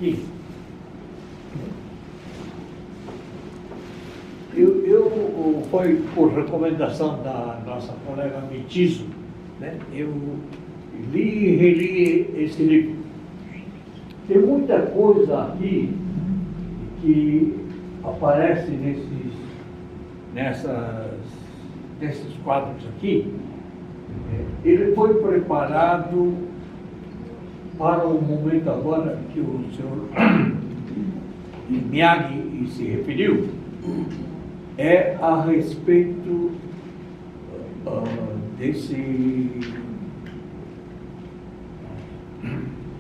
aqui. Foi por recomendação da nossa colega Mitizo, né? Eu li e reli esse livro. Tem muita coisa aqui que aparece nesses quadros aqui. Ele foi preparado para o momento agora que o senhor Miyagi se referiu, é a respeito desse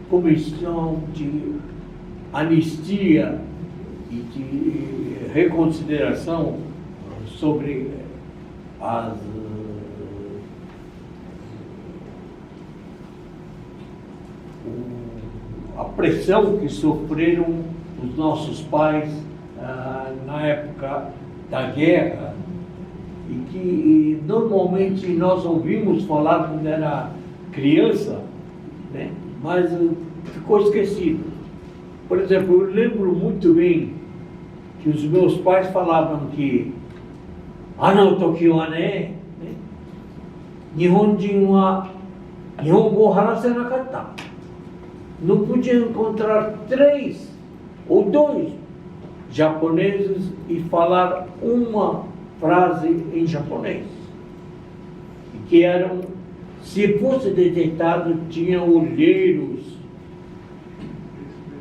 comissão de anistia e de reconsideração sobre a pressão que sofreram os nossos pais na época da guerra, e que normalmente nós ouvimos falar quando era criança, né? Mas ficou esquecido. Por exemplo, eu lembro muito bem que os meus pais falavam que no Tokyo wa ne, Nihonjin wa Nihongo o harasenakatta. Não podia encontrar 3 ou 2 japoneses e falar uma frase em japonês. E que eram, se fosse detectado, tinham olheiros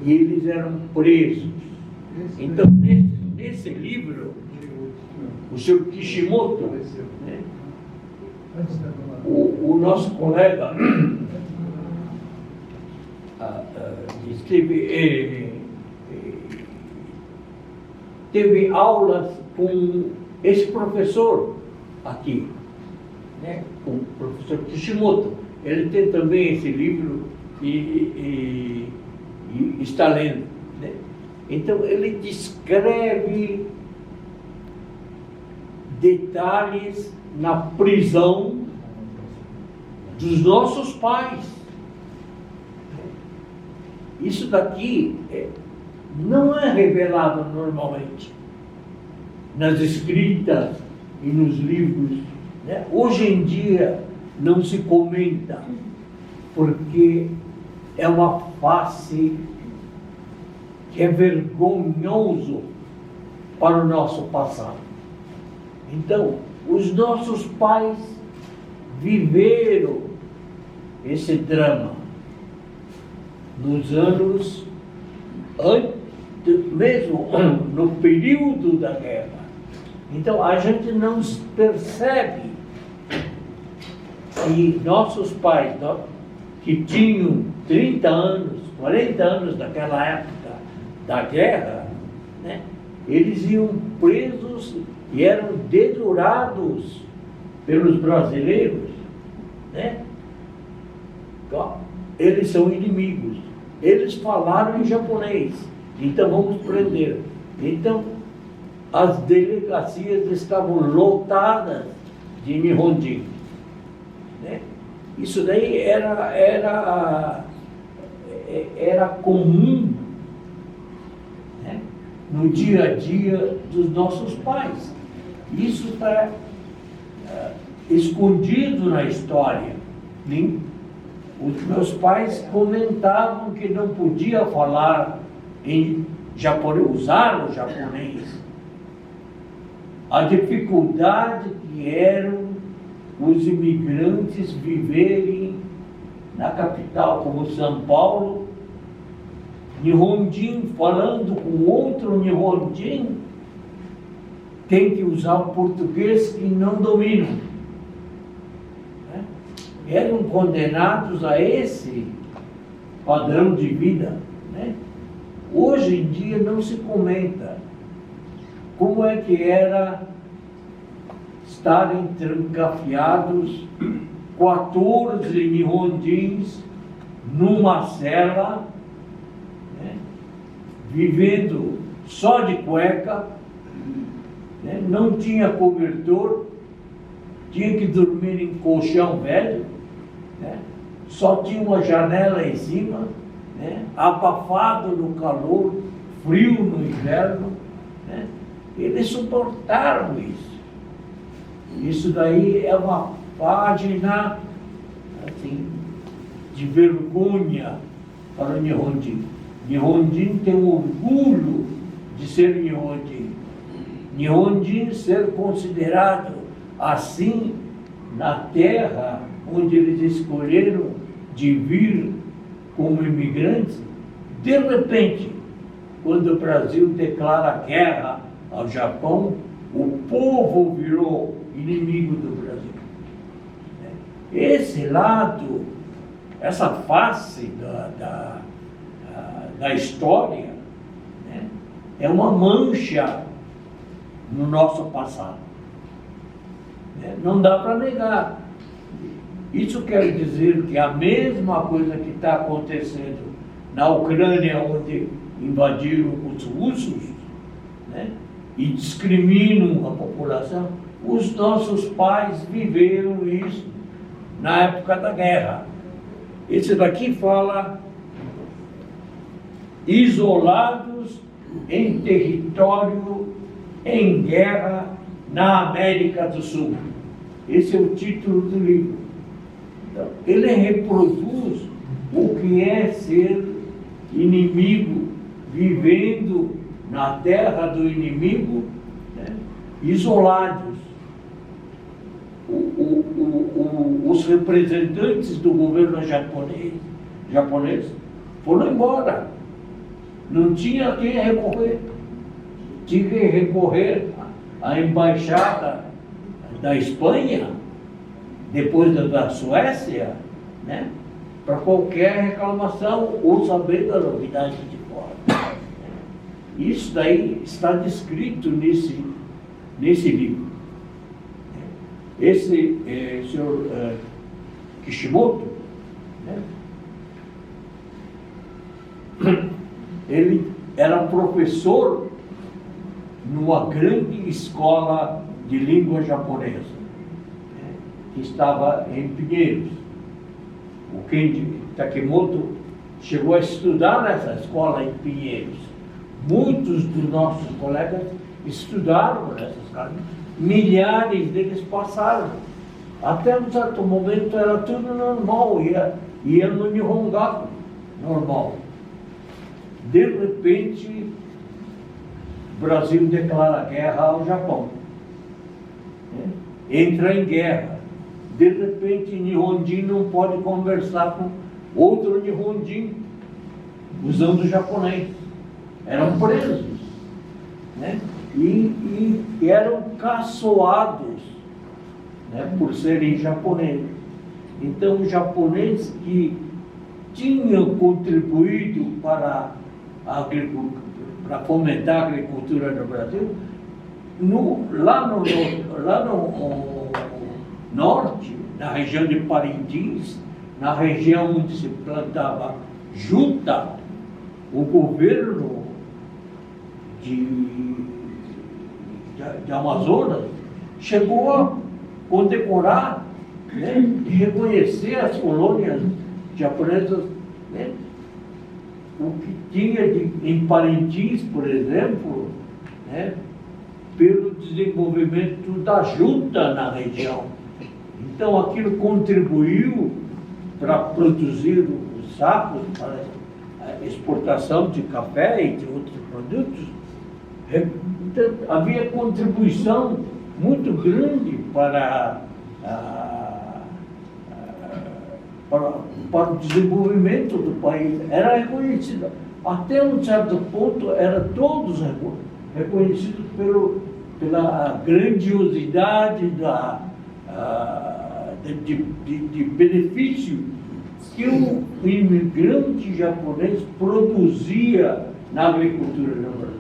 e eles eram presos. Então, nesse livro, o Sr. Kishimoto, né, o nosso colega, teve aulas com esse professor aqui, né, com o professor Kishimoto. Ele tem também esse livro e está lendo, né? Então ele descreve detalhes na prisão dos nossos pais. Isso daqui não é revelado normalmente nas escritas e nos livros, né? Hoje em dia não se comenta, porque é uma face que é vergonhoso para o nosso passado. Então, os nossos pais viveram esse drama nos anos mesmo no período da guerra. Então a gente não percebe que nossos pais, que tinham 30 anos, 40 anos naquela época da guerra, né, eles iam presos e eram dedurados pelos brasileiros, né? Eles são inimigos. Eles falaram em japonês, então vamos prender. Então, as delegacias estavam lotadas de Nihonjin, né? Isso daí era comum, né, no dia a dia dos nossos pais. Isso está escondido na história. Os meus pais comentavam que não podia falar em japonês, usar o japonês. A dificuldade que eram os imigrantes viverem na capital, como São Paulo, Nihonjin falando com outro Nihonjin, tem que usar o português que não dominam. Eram condenados a esse padrão de vida, né? Hoje em dia não se comenta como é que era estarem trancafiados 14 Nihonjins numa cela, né, vivendo só de cueca, né, não tinha cobertor, tinha que dormir em colchão velho, né, só tinha uma janela em cima né? Abafado no calor, frio no inverno, né? Eles suportaram isso. Isso daí é uma página assim, de vergonha para o Nihonjin. Nihonjin tem orgulho de ser Nihonjin. Nihonjin ser considerado assim na terra onde eles escolheram de vir como imigrantes. De repente, quando o Brasil declara guerra ao Japão, o povo virou inimigo do Brasil. Esse lado, essa face da história, né, é uma mancha no nosso passado. Não dá para negar. Isso quer dizer que a mesma coisa que está acontecendo na Ucrânia, onde invadiram os russos, né, e discriminam a população, os nossos pais viveram isso na época da guerra. Esse daqui fala isolados em território em guerra na América do Sul. Esse é o título do livro. Então, ele reproduz o que é ser inimigo, vivendo na terra do inimigo, né, isolados. Os representantes do governo japonês foram embora. Não tinha a quem recorrer. Tinha que recorrer à embaixada da Espanha, depois da Suécia, né, para qualquer reclamação ou saber da novidade de fora. Isso daí está descrito nesse livro. Esse senhor Kishimoto, né, ele era professor numa grande escola de língua japonesa, né, que estava em Pinheiros. O Kenji Takemoto chegou a estudar nessa escola em Pinheiros. Muitos dos nossos colegas estudaram nessa escola. Milhares deles passaram. Até um certo momento era tudo normal, ia no Nihongaku, normal. De repente, o Brasil declara guerra ao Japão. Entra em guerra. De repente, Nihonjin não pode conversar com outro Nihonjin usando o japonês. Eram presos, né? E eram caçoados, né, por serem japoneses. Então, os japoneses que tinham contribuído para a agricultura, para fomentar a agricultura no Brasil, lá no norte, na região de Parintins, na região onde se plantava juta, o governo de Amazonas chegou a condecorar, né, e reconhecer as colônias japonesas, né, o que tinha em Parintins, por exemplo, né, pelo desenvolvimento da juta na região. Então aquilo contribuiu para produzir os sacos para a exportação de café e de outros produtos. Então, havia contribuição muito grande para o desenvolvimento do país. Era reconhecido. Até um certo ponto, eram todos reconhecidos pela grandiosidade de benefício que o imigrante japonês produzia na agricultura no Brasil.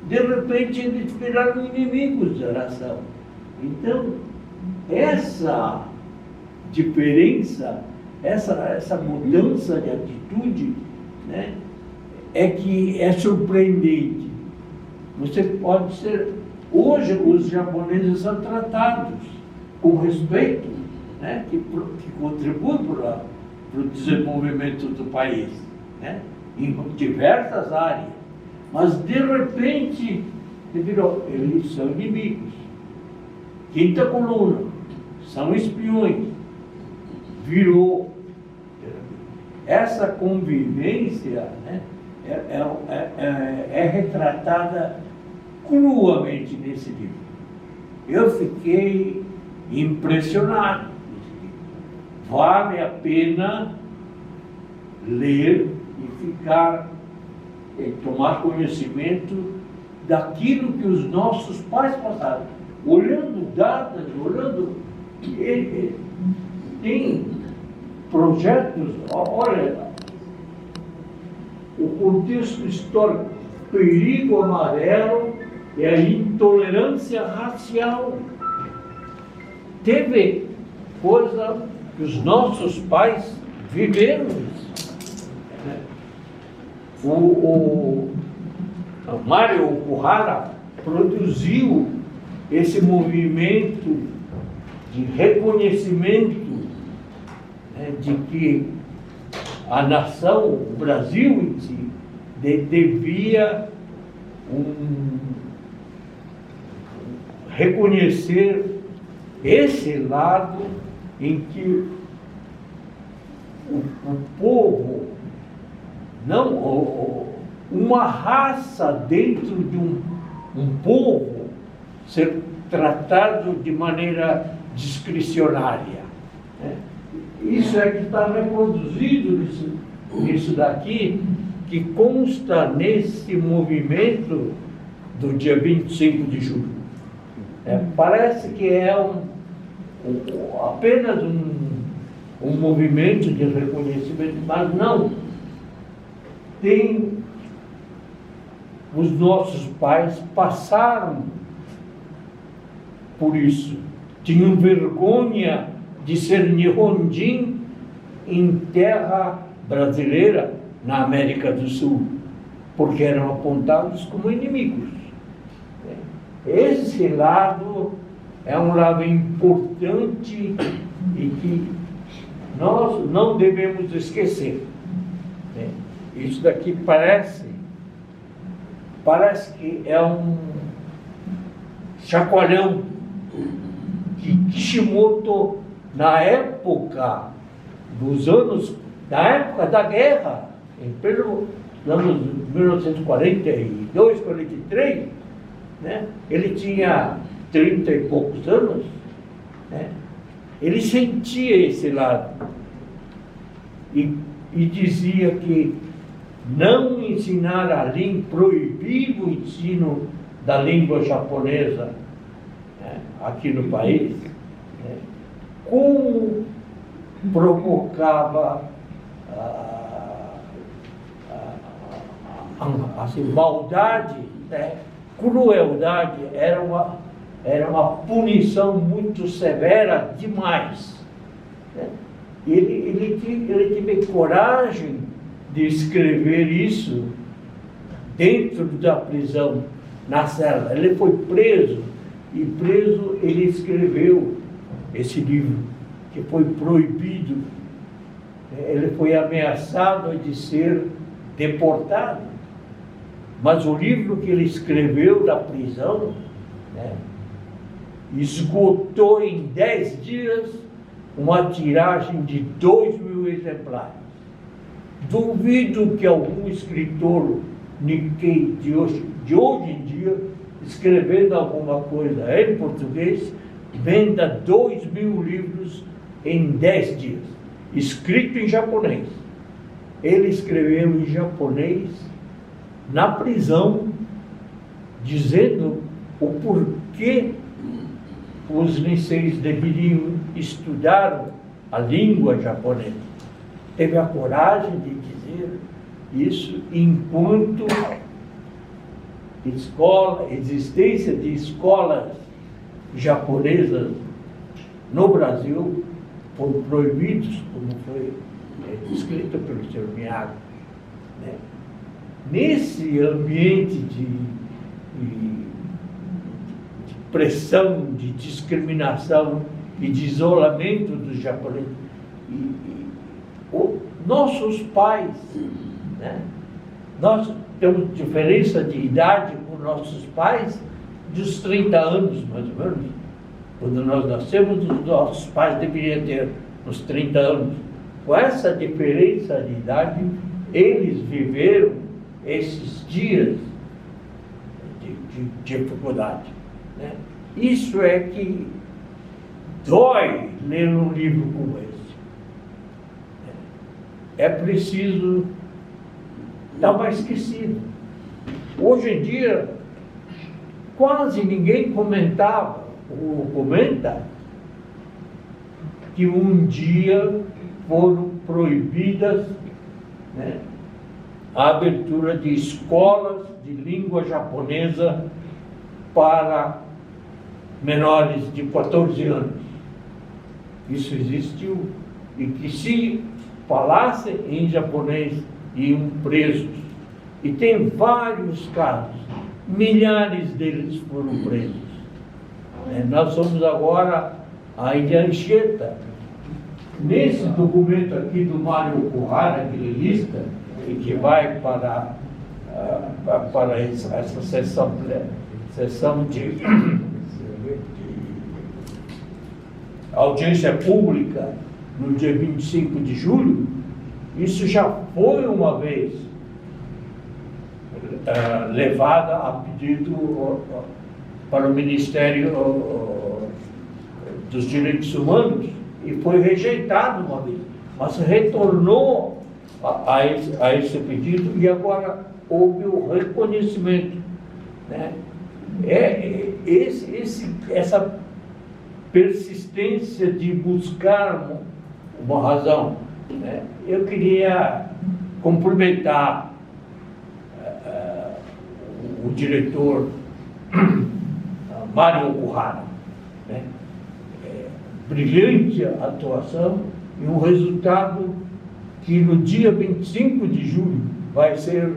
De repente, eles viraram inimigos da nação. Então, essa diferença, essa mudança de atitude, né, é que é surpreendente. Você pode ser... Hoje, os japoneses são tratados com respeito, né, que contribui para o desenvolvimento do país. né? Em diversas áreas. Mas, de repente, eles são inimigos. Quinta coluna, são espiões. Virou. Essa convivência, né, é retratada cruamente nesse livro. Eu fiquei impressionado. Vale a pena ler e ficar, tomar conhecimento daquilo que os nossos pais passaram. Olhando datas, tem projetos, olha, o contexto histórico, perigo amarelo e a intolerância racial. Teve coisa que os nossos pais viveram isso. O Mário Okuhara produziu esse movimento de reconhecimento, né, de que a nação, o Brasil em si, devia reconhecer esse lado em que o povo, não, uma raça dentro de um povo ser tratado de maneira discricionária, né? Isso é que está reproduzido nisso daqui, que consta nesse movimento do dia 25 de julho. Parece que é apenas um movimento de reconhecimento, mas não. Os nossos pais passaram por isso. Tinham vergonha de ser Nihonjin em terra brasileira, na América do Sul, porque eram apontados como inimigos. Esse lado é um lado importante e que nós não devemos esquecer. Isso daqui parece que é um chacoalhão que Kishimoto, na época da guerra, pelo anos 1942, 43, né? Ele tinha 30 e poucos anos, né? Ele sentia esse lado e dizia que não ensinar a língua, proibir o ensino da língua japonesa, né, aqui no país, né, como provocava assim, maldade, né, crueldade, era uma punição muito severa demais, né? Ele teve coragem de escrever isso dentro da prisão, na cela. Ele foi preso, e preso ele escreveu esse livro, que foi proibido. Ele foi ameaçado de ser deportado. Mas o livro que ele escreveu da prisão, né, esgotou em 10 dias uma tiragem de 2.000 exemplares. Duvido que algum escritor Nikkei de hoje em dia, escrevendo alguma coisa em português, venda 2.000 livros em 10 dias, escrito em japonês. Ele escreveu em japonês na prisão, dizendo o porquê os niseis deveriam estudar a língua japonesa. Teve a coragem de dizer isso enquanto existência de escolas japonesas no Brasil foram proibidos, como foi escrito pelo Sr. Miyagi, né? Nesse ambiente de pressão, de discriminação e de isolamento dos japoneses, nossos pais né? Nós temos diferença de idade com nossos pais dos 30 anos, mais ou menos. Quando nós nascemos, os nossos pais deveriam ter uns 30 anos. Com essa diferença de idade, eles viveram esses dias de dificuldade, né? Isso é que dói ler um livro como esse. É preciso dar mais esquecido. Hoje em dia, quase ninguém comentava ou comenta que um dia foram proibidas, né, a abertura de escolas de língua japonesa para menores de 14 anos. Isso existiu, e que se falasse em japonês iam presos. E tem vários casos, milhares deles foram presos. Nós somos agora a Ilha Anchieta. Nesse documento aqui do Mário Okuhara, que ele lista, e que vai para essa sessão de audiência pública no dia 25 de julho, isso já foi uma vez levada a pedido para o Ministério dos Direitos Humanos e foi rejeitado uma vez, mas retornou a esse pedido e agora houve o reconhecimento, né? Essa persistência de buscar uma razão, né? Eu queria cumprimentar o diretor Mário Okuhara, né? Brilhante atuação e um resultado que no dia 25 de julho vai ser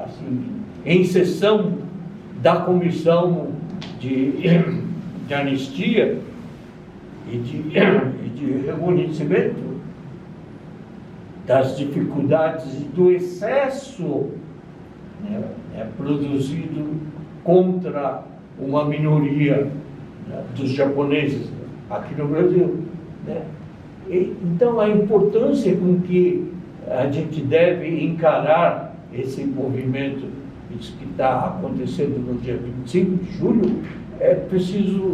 assim, em sessão da Comissão de Anistia e de reconhecimento das dificuldades e do excesso, né, produzido contra uma minoria, né, dos japoneses aqui no Brasil, né? Então, a importância com que a gente deve encarar esse movimento que está acontecendo no dia 25 de julho, é preciso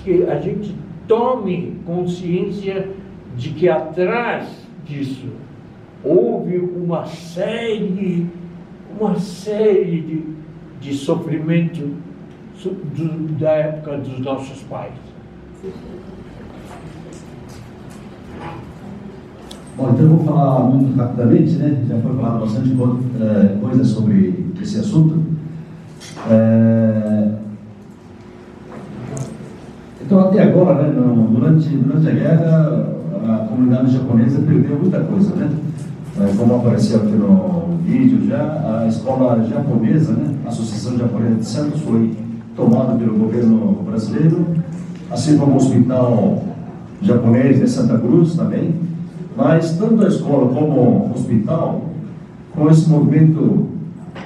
que a gente tome consciência de que atrás disso houve uma série de sofrimento da época dos nossos pais. Bom, então eu vou falar muito rapidamente, né? Já foi falado bastante coisa sobre esse assunto. Então, até agora, né, durante a guerra, a comunidade japonesa perdeu muita coisa, né? Como apareceu aqui no vídeo já, a escola japonesa, né, a Associação Japonesa de Santos, foi tomada pelo governo brasileiro, assim como o Hospital Japonês de Santa Cruz também. Mas tanto a escola como o hospital, com esse movimento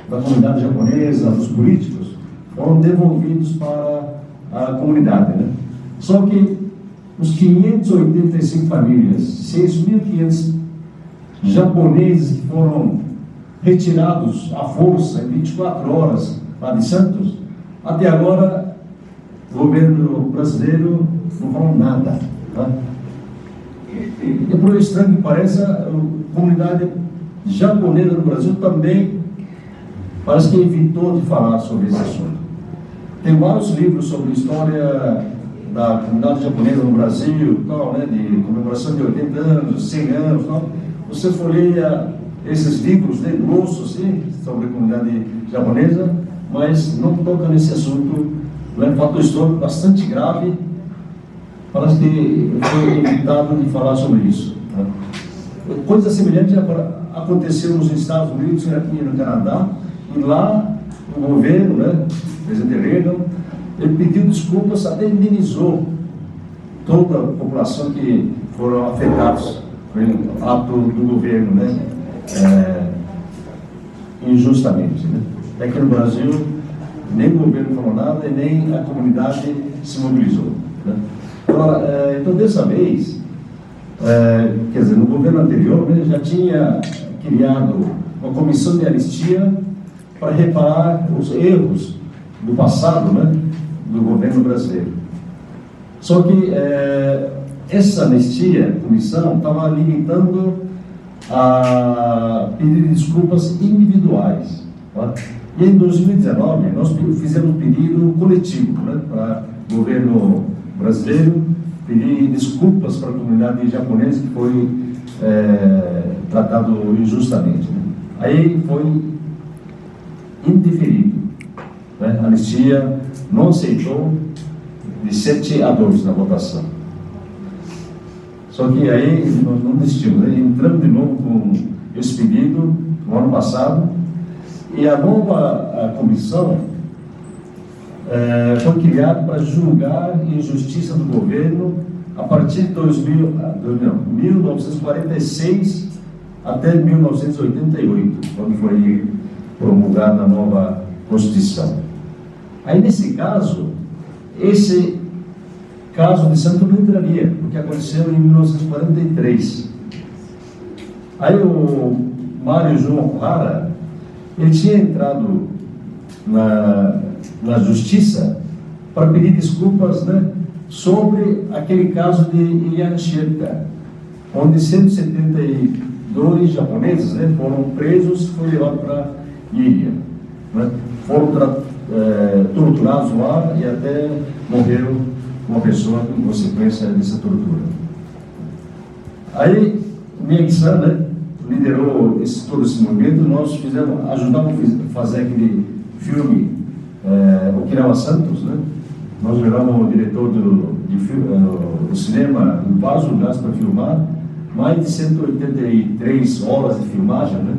da comunidade japonesa, dos políticos, foram devolvidos para a comunidade, né? Só que os 585 famílias, 6.500 japoneses que foram retirados à força em 24 horas lá de Santos, até agora o governo brasileiro não falou nada, tá? E por estranho que pareça, a comunidade japonesa no Brasil também parece que evitou de falar sobre esse assunto. Tem vários livros sobre história da comunidade japonesa no Brasil, tal, né, de comemoração de 80 anos, 100 anos, tal. Você folheia esses livros, né, grossos, assim, sobre a comunidade japonesa, mas não toca nesse assunto. É um fato histórico bastante grave. Parece que foi evitado de falar sobre isso, né? Coisa semelhante aconteceu nos Estados Unidos e aqui no Canadá, e lá o governo, né, o presidente Reagan, ele pediu desculpas, até indenizou toda a população que foram afetados foi um ato do governo, né? Injustamente, né? Aqui no Brasil, nem o governo falou nada e nem a comunidade se mobilizou, né? Agora, então, dessa vez, quer dizer, no governo anterior, né, já tinha criado uma comissão de anistia para reparar os erros do passado, né, do governo brasileiro. Só que essa anistia, comissão, estava limitando a pedir desculpas individuais. Tá? E em 2019, nós fizemos um pedido coletivo, né, para o governo brasileiro pedir desculpas para a comunidade japonesa que foi tratado injustamente. Né? Aí foi indeferido. Né? A anistia não aceitou de 7-2 na votação. Só que aí nós não desistimos, né? Entramos de novo com esse pedido no ano passado e a nova comissão foi criada para julgar a injustiça do governo a partir de 1946 até 1988, quando foi promulgada a nova Constituição. Aí, nesse caso, esse caso de Santos não entraria, porque aconteceu em 1943. Aí o Mário João Ohara, ele tinha entrado na justiça para pedir desculpas, né, sobre aquele caso de Yamashita, onde 172 japoneses, né, foram presos e foram levados para ilha, né, foram torturados lá e até morreram uma pessoa em consequência dessa tortura. Aí Miyagi-san, né, liderou todo esse movimento. Nós ajudamos a fazer aquele filme Okinawa Santos, né? Nós levamos o diretor do cinema em vários lugares para filmar, mais de 183 horas de filmagem, né?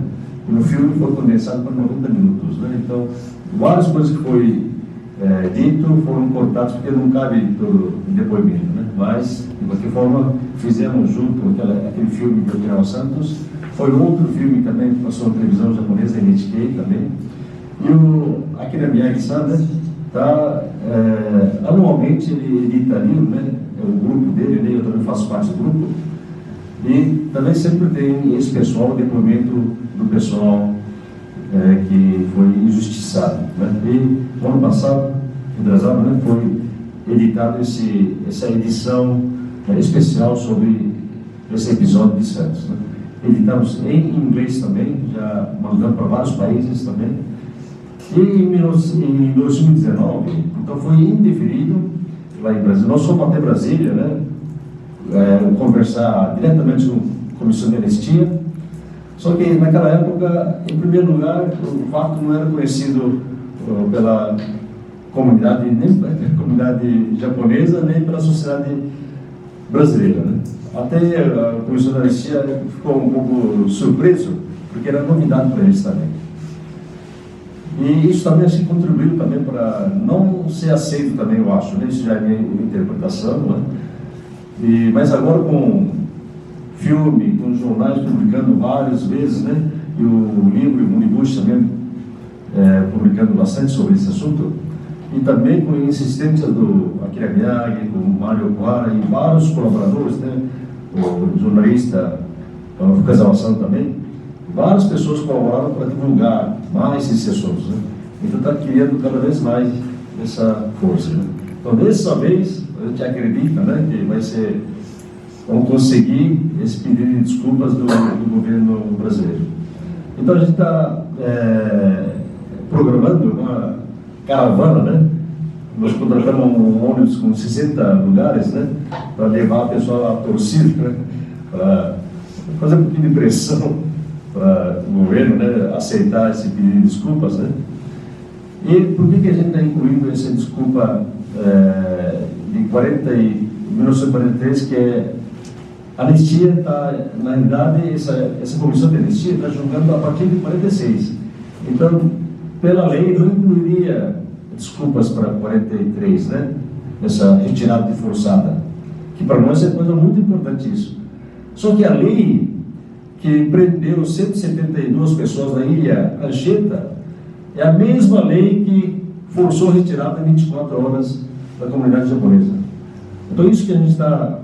E no filme foi condensado para 90 minutos, né? Então, várias coisas que foi dito foram cortadas porque não cabe todo o depoimento, né? Mas, de qualquer forma, fizemos junto aquele filme de Okinawa Santos. Foi outro filme também que passou na televisão japonesa, NHK também. E aqui na Miyagi-san, né, anualmente ele edita livro, né, é o grupo dele, né, eu também faço parte do grupo. E também sempre tem esse pessoal, o depoimento do pessoal que foi injustiçado. Né? E no ano passado, né, foi editado essa edição especial sobre esse episódio de Santos. Né? Editamos em inglês também, já mandando para vários países também. E em 2019, então foi indeferido lá em Brasília. Nós fomos até Brasília, né, conversar diretamente com a Comissão de Anistia. Só que naquela época, em primeiro lugar, o fato não era conhecido pela comunidade, nem pela comunidade japonesa, nem pela sociedade brasileira. Né? Até a Comissão de Anistia ficou um pouco surpreso, porque era novidade para eles também. E isso também acho que contribuiu também para não ser aceito também, eu acho, né? Isso já é minha interpretação, né? Mas agora com filme, com jornais publicando várias vezes, né? E o livro, o Unibush também publicando bastante sobre esse assunto, e também com a insistência do Akira Miyagi, com o Mário Ohara e vários colaboradores, né? O jornalista Fukazawa-san também, várias pessoas colaboraram para divulgar mais esses assuntos, né? Então está criando cada vez mais essa força, né? Então, dessa vez, a gente acredita, né, que vamos conseguir esse pedido de desculpas do governo brasileiro. Então, a gente está programando uma caravana, né? Nós contratamos um ônibus com 60 lugares, né, para levar a pessoa à torcida, né, para fazer um pouquinho de pressão para o governo, né, aceitar esse pedido de desculpas, né? E por que a gente está incluindo essa desculpa de 1943, que é anistia? Na realidade, essa comissão de anistia está julgando a partir de 46. Então, pela lei, não incluiria desculpas para 43, né? Essa retirada de forçada, que para nós é coisa muito importante isso. Só que a lei que prendeu 172 pessoas na ilha Anchieta é a mesma lei que forçou a retirada em 24 horas da comunidade japonesa. Então isso que a gente está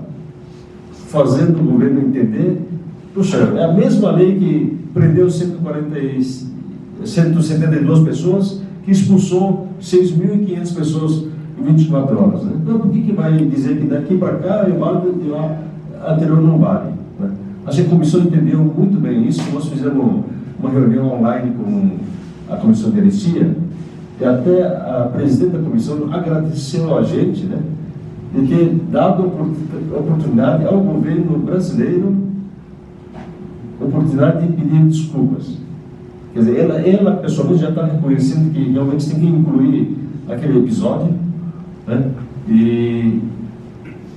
fazendo o governo entender, puxa, é a mesma lei que prendeu 172 pessoas, que expulsou 6.500 pessoas em 24 horas. Né? Então por que vai dizer que daqui para cá é válido e lá anterior não vale? Né? Acho que a comissão entendeu muito bem isso. Nós fizemos uma reunião online com a comissão de anistia, e até a presidente da comissão agradeceu a gente, né, de ter dado oportunidade ao governo brasileiro, oportunidade de pedir desculpas. Quer dizer, ela pessoalmente já está reconhecendo que realmente tem que incluir aquele episódio, né, e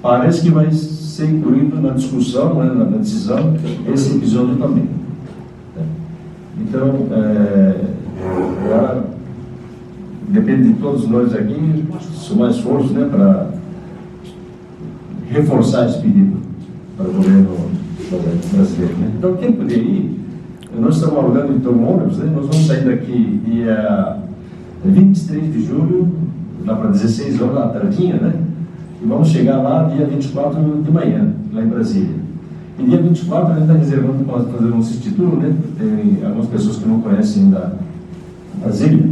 parece que vai ser incluído na discussão, né, na decisão, esse episódio também. Então, agora, depende de todos nós aqui, somar esforço, né, para reforçar esse pedido para o governo brasileiro. Né? Então, quem puder ir, nós estamos alugando então um ônibus, né? Nós vamos sair daqui dia 23 de julho, lá para 16 horas da tardinha, né? E vamos chegar lá dia 24 de manhã, lá em Brasília. E dia 24 a gente está reservando para fazer um city tour, né? Tem algumas pessoas que não conhecem ainda Brasília.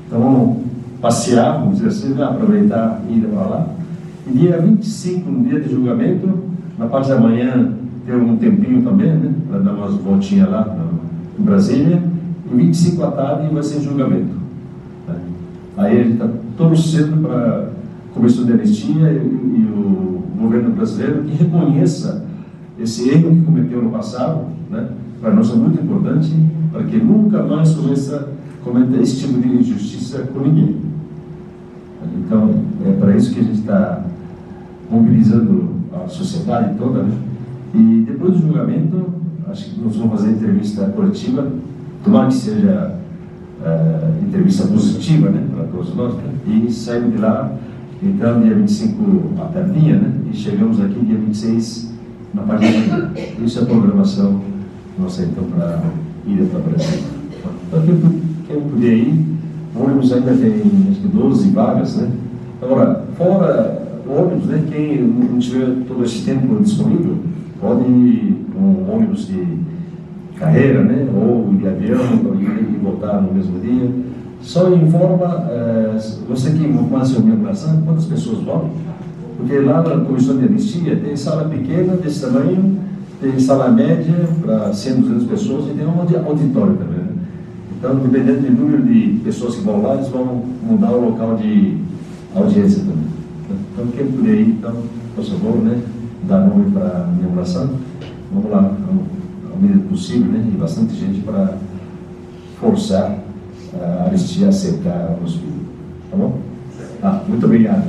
Então vamos passear, vamos dizer assim, né? Aproveitar e ir para lá. E dia 25, no dia de julgamento, na parte da manhã, ter um tempinho também, né? Para dar umas voltinhas lá em Brasília. E 25 à tarde vai ser julgamento. Né? Aí a gente está torcendo para a Comissão de Anistia e o governo brasileiro que reconheça esse erro que cometeu no passado, né? Para nós é muito importante, para que nunca mais cometa esse tipo de injustiça com ninguém. Então, é para isso que a gente está mobilizando a sociedade toda, né? E depois do julgamento, acho que nós vamos fazer entrevista coletiva, tomara que seja entrevista positiva, né, para todos nós, né? E saímos de lá, então, dia 25 à tardinha, né? E chegamos aqui dia 26 na parte da manhã. Isso é a programação nossa, então, para ir para o Brasil. Então, quem puder ir, o ônibus ainda tem, acho que 12 vagas, né? Agora, fora o ônibus, né? Quem não tiver todo esse tempo disponível, pode ir com um ônibus de carreira, né? Ou de avião, para ir e voltar no mesmo dia. Só informa, você que faz a comemoração, quantas pessoas vão? Porque lá na Comissão de Anistia tem sala pequena desse tamanho, tem sala média para 100, 200 pessoas e tem um auditório também. Né? Então, dependendo do número de pessoas que vão lá, eles vão mudar o local de audiência também. Então, quem puder ir, então, por favor, né, dar nome para a comemoração, vamos lá, ao medida possível, né, e bastante gente para forçar a Anistia a aceitar o nosso filho. Tá bom? Muito obrigado.